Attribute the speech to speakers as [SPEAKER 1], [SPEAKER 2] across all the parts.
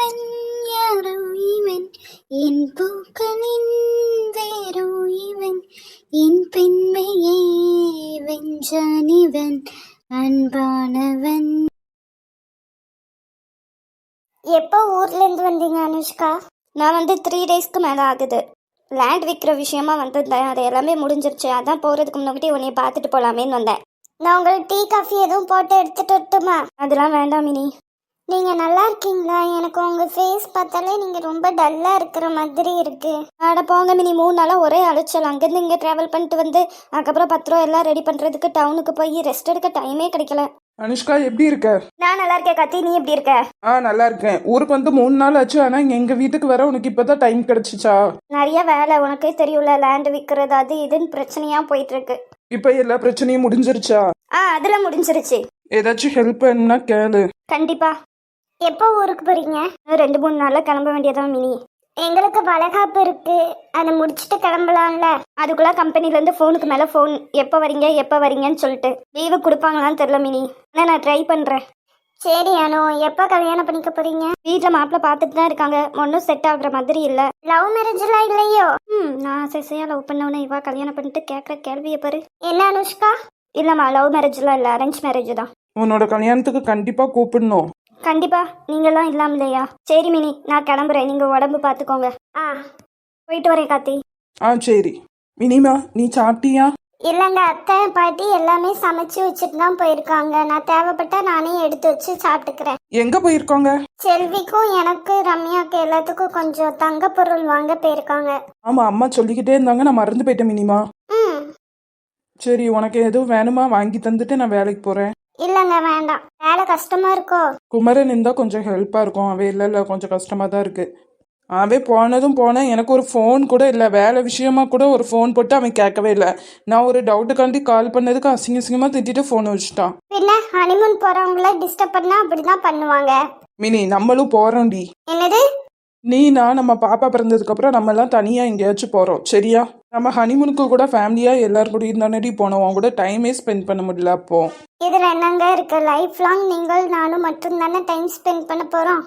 [SPEAKER 1] இவன் யாரோ இவன் என் பூக்களின் வேரோ இவன் என் பெண்மையை வென்றான் இவன் அன்பானவன்.
[SPEAKER 2] எப்போ ஊர்லேருந்து வந்தீங்க அனுஷ்கா?
[SPEAKER 3] நான் 3 டேஸ்க்கு மேலே ஆகுது. லேண்ட் விற்கிற விஷயமா வந்திருந்தேன். அது எல்லாமே முடிஞ்சிருச்சு. அதான் போகிறதுக்கு முன்னாடி உன்னைய பார்த்துட்டு போகலாமேன்னு வந்தேன்.
[SPEAKER 2] நான் உங்களுக்கு டீ காஃபி எதுவும் போட்டு எடுத்துட்டு வரட்டுமா?
[SPEAKER 3] அதெல்லாம் வேண்டாம் மினி.
[SPEAKER 2] நீங்கள் நல்லா இருக்கீங்களா? எனக்கு உங்கள் ஃபேஸ் பார்த்தாலே நீங்கள் ரொம்ப டல்லாக இருக்கிற மாதிரி இருக்கு.
[SPEAKER 3] ஆட போங்க மினி. 3 நாளாக ஒரே அலைச்சல். அங்கேருந்து இங்கே ட்ராவல் பண்ணிட்டு வந்து அதுக்கப்புறம் பத்திரம் எல்லாம் ரெடி பண்ணுறதுக்கு டவுனுக்கு போய் ரெஸ்ட் எடுக்க டைமே கிடைக்கல.
[SPEAKER 4] அனுஷ்கா எப்படி இருக்க?
[SPEAKER 3] நான் நல்லா இருக்கேன் கத்தி. நீ எப்படி இருக்க?
[SPEAKER 4] நல்லா இருக்கேன். ஊருக்கு வந்து 3 நாள் ஆச்சு. ஆனா எங்க வீட்டுக்கு வர உனக்கு இப்பதான் டைம் கிடைச்சிச்சா?
[SPEAKER 3] நிறைய வேலை, உனக்கே தெரியும்ல. லேண்ட் விற்கிறது அது இதுன்னு பிரச்சனையா போயிட்டு இருக்கு.
[SPEAKER 4] இப்ப எல்லா பிரச்சனையும் முடிஞ்சிருச்சா?
[SPEAKER 3] அதெல்லாம் முடிஞ்சிருச்சு.
[SPEAKER 4] ஏதாச்சும் ஹெல்ப் வேணும்னா கேளு.
[SPEAKER 3] கண்டிப்பா.
[SPEAKER 2] எப்போ ஊருக்கு போறீங்க?
[SPEAKER 3] 2-3 நாள்ல கிளம்ப வேண்டியதான் மினி.
[SPEAKER 2] எங்களுக்கு வளகாப்பு இருக்கு, அதை முடிச்சுட்டு கிளம்பலாம்ல.
[SPEAKER 3] அதுக்குள்ள கம்பெனில இருந்து ஃபோனுக்கு மேல ஃபோன். எப்போ வரீங்கன்னு சொல்லிட்டு லீவு கொடுப்பாங்களான்னு தெரியல மினி. ஆனால் நான் ட்ரை பண்றேன்.
[SPEAKER 2] சரி அனு, எப்போ கல்யாணம் பண்ணிக்க போறீங்க?
[SPEAKER 3] வீட்டில் மாப்பிள்ளை பார்த்துட்டு தான் இருக்காங்க. ஒன்றும் செட் ஆகுற மாதிரி இல்லை.
[SPEAKER 2] லவ் மேரேஜ்லாம் இல்லையோ?
[SPEAKER 3] நான் சேசையா லவ் பண்ணவனே இவா கல்யாணம் பண்ணிட்டு கேட்குற கேள்வியை பாரு.
[SPEAKER 2] என்ன அனுஷ்கா?
[SPEAKER 3] இல்லைம்மா, லவ் மேரேஜ்லாம் இல்லை, அரேஞ்ச் மேரேஜ் தான்.
[SPEAKER 4] உன்னோட கல்யாணத்துக்கு கண்டிப்பா கூப்பிடணும்.
[SPEAKER 3] கண்டிப்பா. நீங்களாம் இல்லாம இல்லையா? சரி மினி, நான் கிளம்புறேன். நீங்க உடம்பு பார்த்துக்கோங்க. போயிட்டு வரேன் காத்தி.
[SPEAKER 4] சரி. மினிமா, நீ சாப்பிட்டியா?
[SPEAKER 2] இல்லைங்க, அத்தை பாட்டி எல்லாமே சமைச்சு வச்சுட்டு தான் போயிருக்காங்க. நான் தேவைப்பட்டா நானே எடுத்து வச்சு சாப்பிட்டுக்கிறேன்.
[SPEAKER 4] எங்க போயிருக்காங்க?
[SPEAKER 2] செல்விக்கும் எனக்கு ரம்யாக்கு எல்லாத்துக்கும் கொஞ்சம் தங்க பொருள் வாங்க போயிருக்காங்க.
[SPEAKER 4] ஆமா, அம்மா சொல்லிக்கிட்டே இருந்தாங்க. நான் மறந்து போயிட்டேன் மினிமா. சரி, உனக்கு எதுவும் வேணுமா? வாங்கி தந்துட்டு நான் வேலைக்கு போறேன்.
[SPEAKER 2] இல்லைங்க வேண்டாம், வேலை கஷ்டமா இருக்கோ?
[SPEAKER 4] குமரன் இருந்தா கொஞ்சம் ஹெல்ப்பா இருக்கும். அவன் இல்ல கொஞ்சம் கஷ்டமா தான் இருக்கு. அவன் போனேன். எனக்கு ஒரு ஃபோன் கூட இல்லை. வேலை விஷயமா கூட ஒரு ஃபோன் போட்டு அவன் கேட்கவே இல்லை. நான் ஒரு டவுட்டுக்காண்டி கால் பண்ணதுக்கு அசிங்கமா திட்டிட்டு ஃபோனை வச்சுட்டான்.
[SPEAKER 2] பின்ன ஹனிமூன் போறவங்கள டிஸ்டர்ப் பண்ணா அப்படிதான் பண்ணுவாங்க.
[SPEAKER 4] மினி, நம்மளும் போறோம்டி.
[SPEAKER 2] என்னது?
[SPEAKER 4] நம்ம பாப்பா பிறந்ததுக்கு அப்புறம் நம்ம எல்லாம் தனியா எங்கேயாச்சும் போறோம், சரியா? நம்ம ஹனிமூனுக்கு கூட ஃபேமிலியா எல்லாரும் கூட இருந்தானடி போனோம். அவங்க கூட டைமே ஸ்பெண்ட் பண்ண முடியல. அப்போ
[SPEAKER 2] இதுல என்னங்க இருக்கு? லைஃப் லாங் நீங்கள் நானும் மட்டும் தானே டைம் ஸ்பெண்ட் பண்ண போறோம்.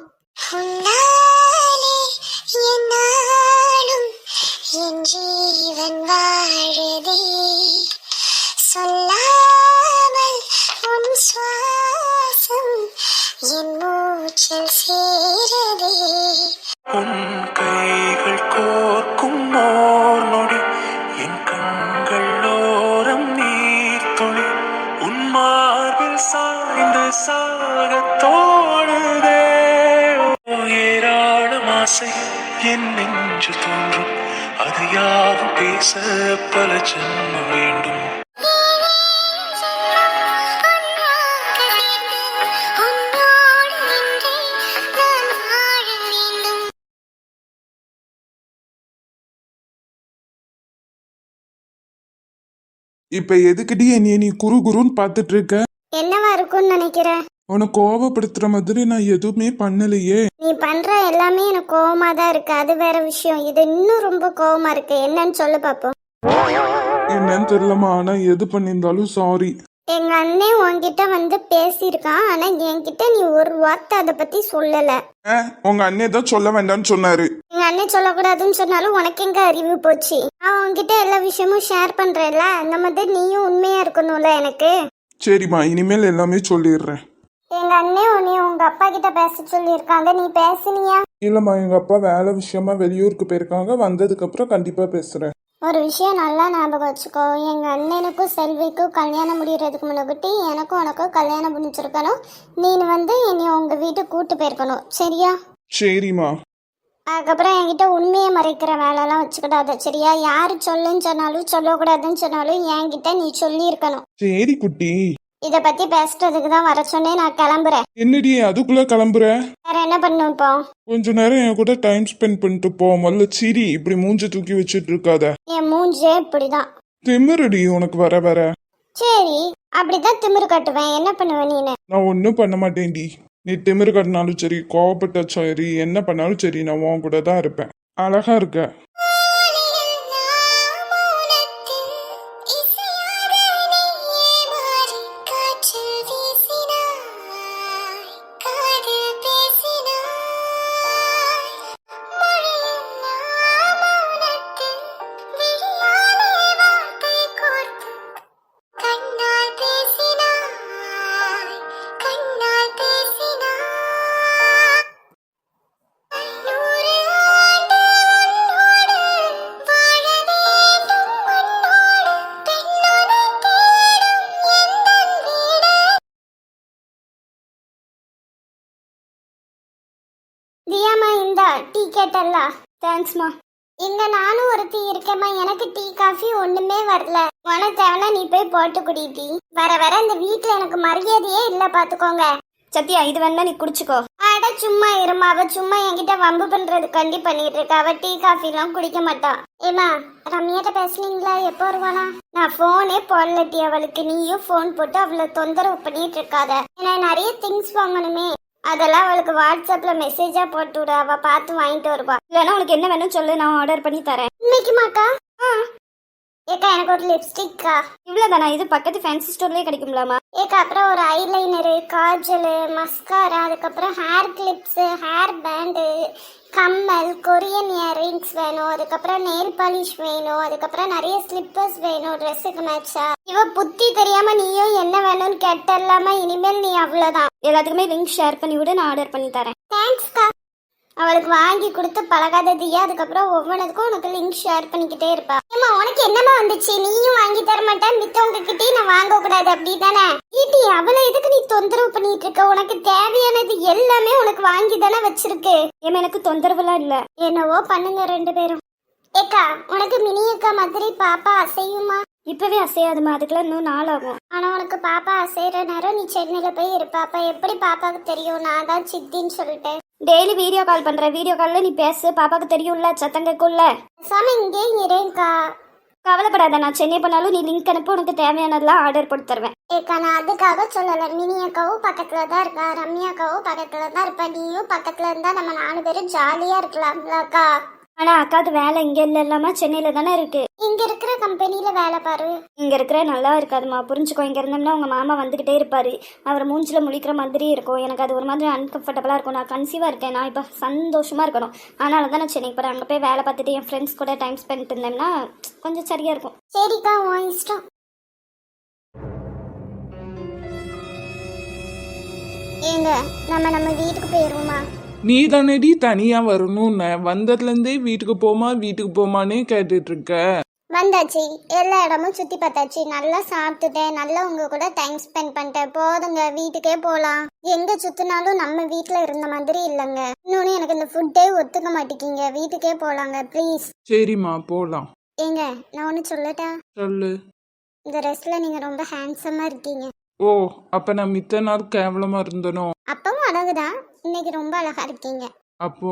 [SPEAKER 2] என் ஜீவன் வாழுதே, சொல்லாமல் உன் சுவாசம் என் மூச்சில் சேரதே.
[SPEAKER 5] உன் கைகள் கோர்க்கும் ஓர் நொடி, என் கண்கள் ஓரம் நீர் துளி, உன் மார்பில் சாய்ந்து சாகத் தோணுதே. ஏராளம் ஆசை என் நெஞ்சு தோன்றும், அது யாவும் பேச பல ஜென்மம் வேண்டும்.
[SPEAKER 4] இப்ப எதுக்குடி நீ குறுன்னு பாத்துட்டு இருக்க?
[SPEAKER 2] என்னவா இருக்கும்னு நினைக்கிறேன்?
[SPEAKER 4] உனக்கு கோவப்படுத்துற மாதிரி நான் எதுவுமே பண்ணலையே.
[SPEAKER 2] நீ பண்ற எல்லாமே எனக்கு கோவமா தான் இருக்கு, அது வேற விஷயம். இது இன்னும் ரொம்ப கோவமா இருக்கு. என்னன்னு சொல்லு பாப்போம்.
[SPEAKER 4] என்னன்னு தெரியலமா, ஆனா எது பண்ணியிருந்தாலும் சாரி.
[SPEAKER 2] எங்க அண்ணன் உன்கிட்ட வந்து பேசியிருக்கான், ஆனா என்கிட்ட நீ ஒரு வார்த்தை அதை பத்தி சொல்லல.
[SPEAKER 4] உங்க அண்ணே தான் சொல்ல வேண்டாம்னு சொன்னாரு.
[SPEAKER 2] எங்க அண்ணன் சொல்லக்கூடாதுன்னு சொன்னாலும் உனக்கு எங்க அறிவு போச்சு? நான் உன்கிட்ட எல்லா விஷயமும் ஷேர் பண்றேன்ல, அந்த மாதிரி நீயும் உண்மையா இருக்கணும்ல எனக்கு.
[SPEAKER 4] சரிம்மா, இனிமேல் எல்லாமே சொல்லிடுறேன்.
[SPEAKER 2] எங்க அண்ணன் உன்னைய உங்க அப்பா கிட்ட பேச சொல்லியிருக்காங்க, நீ பேசுனியா?
[SPEAKER 4] இல்லம்மா, எங்க அப்பா வேலை விஷயமா வெளியூருக்கு போயிருக்காங்க. வந்ததுக்கு அப்புறம் கண்டிப்பா பேசுறேன்.
[SPEAKER 2] ஒரு விஷயம் நல்லா ஞாபகம் வச்சுக்கோ, எங்க அண்ணனுக்கும் செல்விக்கும் கல்யாணம் முடியறதுக்கு முன்னாடி எனக்கும் உனக்கும் கல்யாணம் முடிச்சிருக்கணும். நீ வந்து என்னைய உங்க வீட்டுக்கு கூட்டு போயிருக்கணும், சரியா?
[SPEAKER 4] சரிம்மா.
[SPEAKER 2] அதுக்கப்புறம் என்கிட்ட உண்மையை மறைக்கிற வேலைலாம் வச்சுக்கிடாத, சரியா? யாரு சொல்லுன்னு சொன்னாலும் சொல்லக்கூடாதுன்னு சொன்னாலும் என்கிட்ட நீ சொல்லி இருக்கணும்.
[SPEAKER 4] சரி குட்டி.
[SPEAKER 2] இத பத்தி பேசுறதுக்கு தான் வர சொன்னேன். நான் கிளம்புறேன்.
[SPEAKER 4] என்னடி அதுக்குள்ள கிளம்புற?
[SPEAKER 2] வேற என்ன பண்ணும் இப்போ?
[SPEAKER 4] கொஞ்ச நேரம் என் கூட டைம் ஸ்பெண்ட் பண்ணிட்டு போ. முதல்ல சிரி, இப்படி மூஞ்சி தூக்கி வச்சிட்டு இருக்காத.
[SPEAKER 2] என் மூஞ்சே இப்படிதான்.
[SPEAKER 4] திமிருடி உனக்கு வர வர.
[SPEAKER 2] சரி, அப்படிதான் திமிரு கட்டுவேன். என்ன பண்ணுவேன் நீ?
[SPEAKER 4] நான் ஒன்னும் பண்ண மாட்டேன்டி. நீ திமிரு கட்டினாலும் சரி, கோவப்பட்ட சரி, என்ன பண்ணாலும் சரி, நான் உன் கூட தான் இருப்பேன். அழகா இருக்க.
[SPEAKER 2] தியாமா இந்தா டீ கேட்டல்ல.
[SPEAKER 3] தேங்க்ஸ்மா.
[SPEAKER 2] இங்க நானும் ஒரு டீ இருக்கேம்மா. எனக்கு டீ காஃபி ஒண்ணுமே வரல. உனக்கு தேவைன்னா நீ போய் போட்டு குடி டீ. வர வர இந்த வீட்டுல எனக்கு மரியாதையே இல்ல பாத்துக்கோங்க.
[SPEAKER 3] சத்யா இது வேணா நீ குடிச்சுக்கோ.
[SPEAKER 2] அட சும்மா இருமா, அவ சும்மா என்கிட்ட வம்பு பண்றதுக்காண்டி பண்ணிட்டு இருக்கா. அவ டீ காஃபி எல்லாம் குடிக்க மாட்டா. ஏமா ரம்யாட்ட பேசுனீங்களா? எப்போ வருவானா? நான் போனே போடல டீ அவளுக்கு. நீயும் போன் போட்டு அவளை தொந்தரவு பண்ணிட்டு இருக்காத. ஏன்னா நிறைய திங்ஸ் வாங்கணுமே, அதெல்லாம் அவளுக்கு வாட்ஸ்அப்ல மெசேஜா போட்டு விட, அவ பார்த்து வாங்கிட்டு வருவா.
[SPEAKER 3] இல்லைன்னா உனக்கு என்ன வேணும் சொல்லு, நான் ஆர்டர் பண்ணி தரேன்.
[SPEAKER 2] இன்னைக்குமாக்கா? ஏக்கா எனக்கு ஒரு லிப்ஸ்டிக்கா.
[SPEAKER 3] இவ்வளோதானா? இது பக்கத்து ஃபேன்சி ஸ்டோர்லேயே கிடைக்கும்லாமா?
[SPEAKER 2] ஏக்கா அப்புறம் ஒரு ஐலைனரு, காஜலு, மஸ்காரா, அதுக்கப்புறம் ஹேர் கிளிப்ஸு, ஹேர் பேண்டு, கம்மல், கொரியன் இயரிங்ஸ் வேணும், அதுக்கப்புறம் நெயில் பாலிஷ் வேணும், அதுக்கப்புறம் நிறைய ஸ்லிப்பர்ஸ் வேணும் ட்ரெஸ்ஸுக்கு மேட்சா. இவ புத்தி தெரியாம நீயும் என்ன வேணும்னு கேட்டலாமா? இனிமேல் நீ அவ்வளோதான்.
[SPEAKER 3] எல்லாத்துக்குமே லிங்க் ஷேர் பண்ணி விட, நான் ஆர்டர் பண்ணி தரேன்.
[SPEAKER 2] தேங்க்ஸ்க்கா. அவளுக்கு வாங்கி கொடுத்து பழகாத தியா. அதுக்கப்புறம் ஒவ்வொன்றுக்கும் உனக்கு லிங்க் ஷேர் பண்ணிக்கிட்டே இருப்பா. ஏமா உனக்கு என்னமா வந்துச்சு? நீயும் வாங்கி தர மாட்டேன், மித்தவங்க கிட்டே நான் வாங்க கூடாது அப்படி தானே? ஈட்டி அவளை எதுக்கு நீ தொந்தரவு பண்ணிட்டு இருக்க? உனக்கு தேவையானது எல்லாமே உனக்கு வாங்கி தானே வச்சிருக்கு.
[SPEAKER 3] ஏமா எனக்கு தொந்தரவுலாம் இல்லை.
[SPEAKER 2] என்னவோ பண்ணுங்க ரெண்டு பேரும். ஏக்கா உனக்கு மினி அக்கா மாதிரி பாப்பா அசையுமா?
[SPEAKER 3] இப்பவே அசையாதுமா, அதுக்கெல்லாம் இன்னும் நாள் ஆகும்.
[SPEAKER 2] ஆனா உனக்கு பாப்பா அசைற நேரம் நீ சென்னையில போய் இருப்பா. அப்ப எப்படி பாப்பாவுக்கு தெரியும் நான் தான் சித்தின்னு சொல்லிட்டு?
[SPEAKER 3] டெய்லி வீடியோ கால் பண்றேன். வீடியோ காலில் நீ பேசு, பாப்பாக்கு தெரியும்ல, சத்தம் கேட்கும்ல.
[SPEAKER 2] சாமி இங்கே இரேங்கா.
[SPEAKER 3] கவலைப்படாத, நான் சென்னை பண்ணாலும் நீ லிங்க் அனுப்பி உனக்கு தேவையானதெல்லாம் ஆர்டர் போட்டு தருவேன்.
[SPEAKER 2] ஏக்கா நான் அதுக்காக சொல்லல. மினி அக்காவும் பக்கத்துல தான் இருக்கா, ரம்யா அக்காவும் பக்கத்துல தான் இருப்பா, நீயும் பக்கத்துல இருந்தா நம்ம 4 பேரும் ஜாலியா இருக்கலாம்லக்கா.
[SPEAKER 3] ஆனா அக்காவுக்கு வேலை இங்க இல்ல, இல்லாம சென்னையில தானே இருக்கு.
[SPEAKER 2] இங்க இருக்கிற கம்பெனில வேலை பாரு.
[SPEAKER 3] இங்க இருக்கிற நல்லா இருக்காதுமா, புரிஞ்சுக்கோ. இங்க இருந்தோம்னா உங்க மாமா வந்துகிட்டே இருப்பாரு, அவர் மூஞ்சில முழிக்கிற மாதிரி இருக்கும். எனக்கு அது ஒரு மாதிரி அன்கம்ஃபர்டபுளா இருக்கும். நான் கன்சீவா இருக்கேன், நான் இப்ப சந்தோஷமா இருக்கணும். அதனால தான் நான் சென்னைக்கு போறேன். அங்க போய் வேலை பார்த்துட்டு என் ஃப்ரெண்ட்ஸ் கூட டைம் ஸ்பெண்ட் இருந்தேன்னா கொஞ்சம் சரியா இருக்கும்.
[SPEAKER 2] சரிக்கா உன் இஷ்டம். ஏங்க நம்ம வீட்டுக்கு போயிருவோமா?
[SPEAKER 4] நீ தானேடி தனியா வரணும்னு வந்ததுலேருந்தே வீட்டுக்கு போமானே கேட்டுட்டு இருக்க.
[SPEAKER 2] வந்தாச்சு, எல்லா இடமும் சுத்தி பார்த்தாச்சு, நல்லா சாப்பிட்டுட்டேன், நல்லா உங்க கூட டைம் ஸ்பெண்ட் பண்ணிட்டேன். போதுங்க வீட்டுக்கே போலாம். எங்க சுத்தினாலும் நம்ம வீட்டுல இருந்த மாதிரி இல்லைங்க. இன்னொன்னு எனக்கு இந்த ஃபுட்டே ஒத்துக்க மாட்டேங்கிங்க. வீட்டுக்கே போலாங்க ப்ளீஸ்.
[SPEAKER 4] சரிம்மா போலாம்.
[SPEAKER 2] ஏங்க நான் ஒன்று சொல்லட்டா?
[SPEAKER 4] சொல்லு.
[SPEAKER 2] இந்த ட்ரெஸ்ல நீங்க ரொம்ப ஹேண்ட்ஸமா இருக்கீங்க.
[SPEAKER 4] ஓ அப்ப நான் மித்த நாள் கேவலமா இருந்தனோ?
[SPEAKER 2] அப்பவும் அழகுதான், இன்னைக்கு ரொம்ப அழகா இருக்கீங்க.
[SPEAKER 4] அப்போ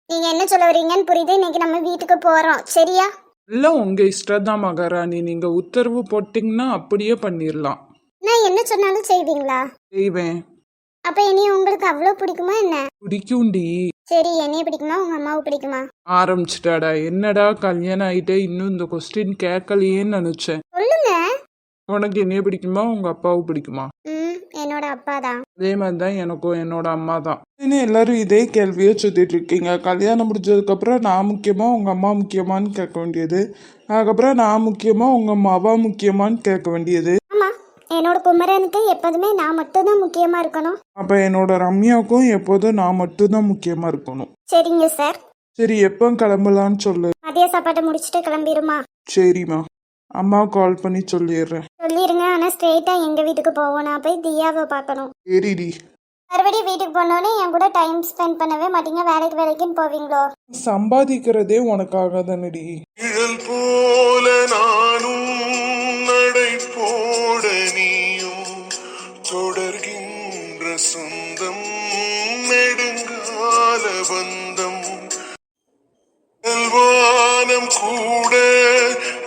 [SPEAKER 2] நீங்க என்ன சொல்ல வரீங்கன்னு புரியுது. இன்னைக்கு நம்ம வீட்டுக்கு போறோம் சரியா?
[SPEAKER 4] இல்ல உங்க இஷ்டம் தான் மகாராணி. நீங்க உத்தரவு போட்டீங்கன்னா அப்படியே பண்ணிடலாம்.
[SPEAKER 2] நான் என்ன சொன்னாலும் செய்வீங்களா?
[SPEAKER 4] செய்வேன்.
[SPEAKER 2] அப்ப என்னைய உங்களுக்கு அவ்வளவு பிடிக்குமா என்ன?
[SPEAKER 4] பிடிக்கும்டி.
[SPEAKER 2] சரி என்னைய பிடிக்குமா உங்க அம்மாவை பிடிக்குமா?
[SPEAKER 4] ஆரம்பிச்சிட்டாடா. என்னடா கல்யாணம் ஆயிட்டே இன்னும் இந்த கொஸ்டின் கேட்கலையேன்னு நினைச்சேன்.
[SPEAKER 2] சொல்லுங்க.
[SPEAKER 4] உனக்கு என்னைய பிடிக்குமா உங்க அப்பாவும் பிடிக்குமா?
[SPEAKER 2] என்னோட அப்பா தான்.
[SPEAKER 4] அதே மாதிரி தான் எனக்கும் என்னோட அம்மா தான். எல்லாரும் இதே கேள்வியை சுத்திட்டு இருக்கீங்க. கல்யாணம் முடிஞ்சதுக்கு அப்புறம் நான் முக்கியமா உங்க அம்மா முக்கியமான்னு கேட்க வேண்டியது, அதுக்கப்புறம் நான் முக்கியமா உங்க அம்மாவா முக்கியமான்னு கேட்க வேண்டியது.
[SPEAKER 2] ஆமா என்னோட குமரனுக்கு எப்போதுமே நான் மட்டும் தான் முக்கியமா இருக்கணும்.
[SPEAKER 4] அப்ப என்னோட ரம்யாவுக்கும் எப்போதும் நான் மட்டும் தான் முக்கியமா இருக்கணும்.
[SPEAKER 2] சரிங்க சார்.
[SPEAKER 4] சரி எப்போ கிளம்பலான்னு சொல்லு.
[SPEAKER 2] மதிய சாப்பாட்டை முடிச்சுட்டு கிளம்பிடுமா?
[SPEAKER 4] சரிம்மா, அம்மா கால் பண்ணி சொல்லிடுறேன்.
[SPEAKER 2] சொல்லிருங்க. ஆனா ஸ்ட்ரெயிட்டா எங்க வீட்டுக்கு போவோம். நான் போய் தியாவை பார்க்கணும்.
[SPEAKER 4] சரிடி.
[SPEAKER 2] மறுபடியும் வீட்டுக்கு போனோடனே என் கூட டைம் ஸ்பெண்ட் பண்ணவே மாட்டீங்க, வேலைக்குன்னு போவீங்களோ?
[SPEAKER 4] சம்பாதிக்கிறதே உனக்காக தானடி.
[SPEAKER 5] நிழல் போல நானும் நடை போட நீயும் தொடர்கின்ற சொந்தம் நெடுங்கால பந்தம். வானம் கூட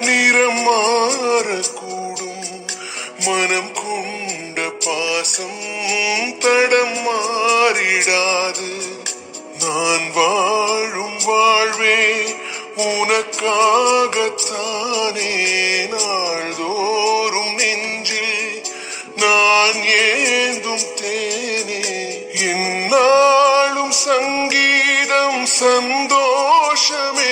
[SPEAKER 5] நிறம் மாறக்கூடும், மனம் கொண்ட பாசம் தடம் மாறிடாது. நான் வாழும் வாழ்வே உனக்காகத்தானே, நாள்தோறும் நெஞ்சில் நான் ஏந்தும் தேனே. என்னாலும் சங்கீதம் சந்தோஷமே.